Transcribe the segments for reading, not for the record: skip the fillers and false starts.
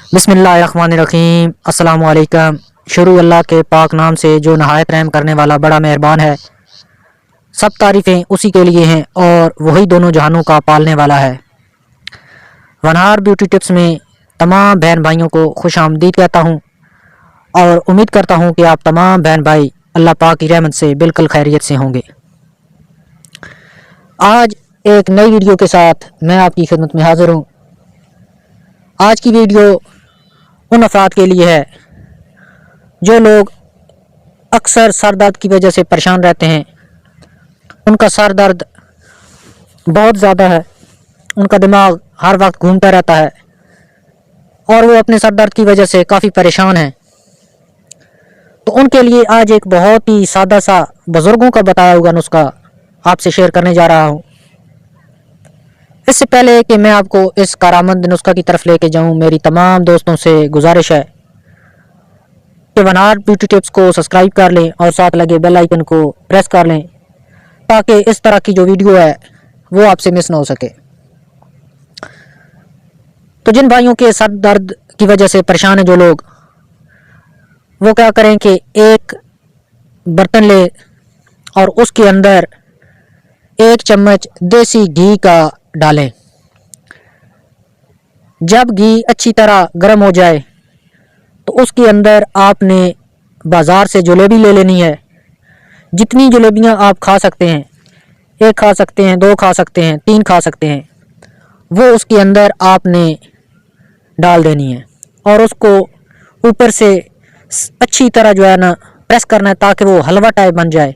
بسم اللہ الرحمن الرحیم۔ السلام علیکم۔ شروع اللہ کے پاک نام سے جو نہایت رحم کرنے والا بڑا مہربان ہے۔ سب تعریفیں اسی کے لیے ہیں اور وہی دونوں جہانوں کا پالنے والا ہے۔ ونہار بیوٹی ٹپس میں تمام بہن بھائیوں کو خوش آمدید کہتا ہوں اور امید کرتا ہوں کہ آپ تمام بہن بھائی اللہ پاک کی رحمت سے بالکل خیریت سے ہوں گے۔ آج ایک نئی ویڈیو کے ساتھ میں آپ کی خدمت میں حاضر ہوں۔ آج کی ویڈیو ان افراد کے لیے ہے جو لوگ اکثر سر درد کی وجہ سے پریشان رہتے ہیں۔ ان کا سر درد بہت زیادہ ہے، ان کا دماغ ہر وقت گھومتا رہتا ہے اور وہ اپنے سر درد کی وجہ سے کافی پریشان ہیں۔ تو ان کے لیے آج ایک بہت ہی سادہ سا بزرگوں کا بتایا ہوا نسخہ آپ سے شیئر کرنے جا رہا ہوں۔ اس سے پہلے کہ میں آپ کو اس کارآمد نسخہ کی طرف لے کے جاؤں، میری تمام دوستوں سے گزارش ہے کہ ونہار بیوٹی ٹپس کو سبسکرائب کر لیں اور ساتھ لگے بیل آئیکن کو پریس کر لیں تاکہ اس طرح کی جو ویڈیو ہے وہ آپ سے مس نہ ہو سکے۔ تو جن بھائیوں کے سر درد کی وجہ سے پریشان ہیں جو لوگ، وہ کیا کریں کہ ایک برتن لے اور اس کے اندر 1 چمچ دیسی گھی کا ڈالیں۔ جب گھی اچھی طرح گرم ہو جائے تو اس کے اندر آپ نے بازار سے جلیبی لے لینی ہے۔ جتنی جلیبیاں آپ کھا سکتے ہیں، 1 کھا سکتے ہیں، 2 کھا سکتے ہیں، 3 کھا سکتے ہیں، وہ اس کے اندر آپ نے ڈال دینی ہے اور اس کو اوپر سے اچھی طرح جو ہے نا پریس کرنا ہے تاکہ وہ حلوہ ٹائپ بن جائے۔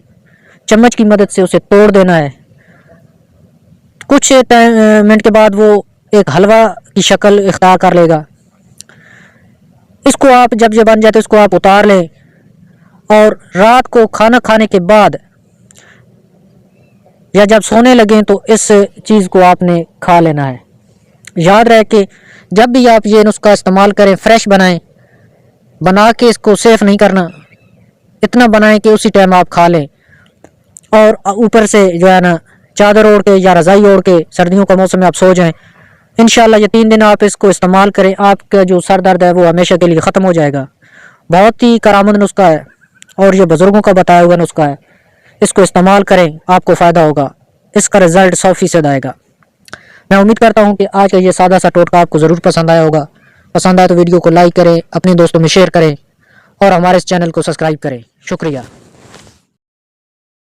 چمچ کی مدد سے اسے توڑ دینا ہے۔ کچھ منٹ کے بعد وہ ایک حلوہ کی شکل اختیار کر لے گا۔ اس کو آپ جب یہ بن جائے تو اس کو آپ اتار لیں اور رات کو کھانا کھانے کے بعد یا جب سونے لگیں تو اس چیز کو آپ نے کھا لینا ہے۔ یاد رہے کہ جب بھی آپ یہ نسخہ استعمال کریں فریش بنائیں، بنا کے اس کو سیف نہیں کرنا، اتنا بنائیں کہ اسی ٹائم آپ کھا لیں اور اوپر سے جو ہے نا چادر اوڑھ کے یا رضائی اوڑھ کے سردیوں کا موسم میں آپ سو جائیں۔ انشاءاللہ یہ 3 دن آپ اس کو استعمال کریں، آپ کا جو سر درد ہے وہ ہمیشہ کے لیے ختم ہو جائے گا۔ بہت ہی کارآمد نسخہ ہے اور یہ بزرگوں کا بتایا ہوا نسخہ ہے۔ اس کو استعمال کریں، آپ کو فائدہ ہوگا، اس کا رزلٹ 100% آئے گا۔ میں امید کرتا ہوں کہ آج کا یہ سادہ سا ٹوٹکہ آپ کو ضرور پسند آیا ہوگا۔ پسند آئے تو ویڈیو کو لائک کریں، اپنے دوستوں میں شیئر کریں اور ہمارے اس چینل کو سبسکرائب کریں۔ شکریہ۔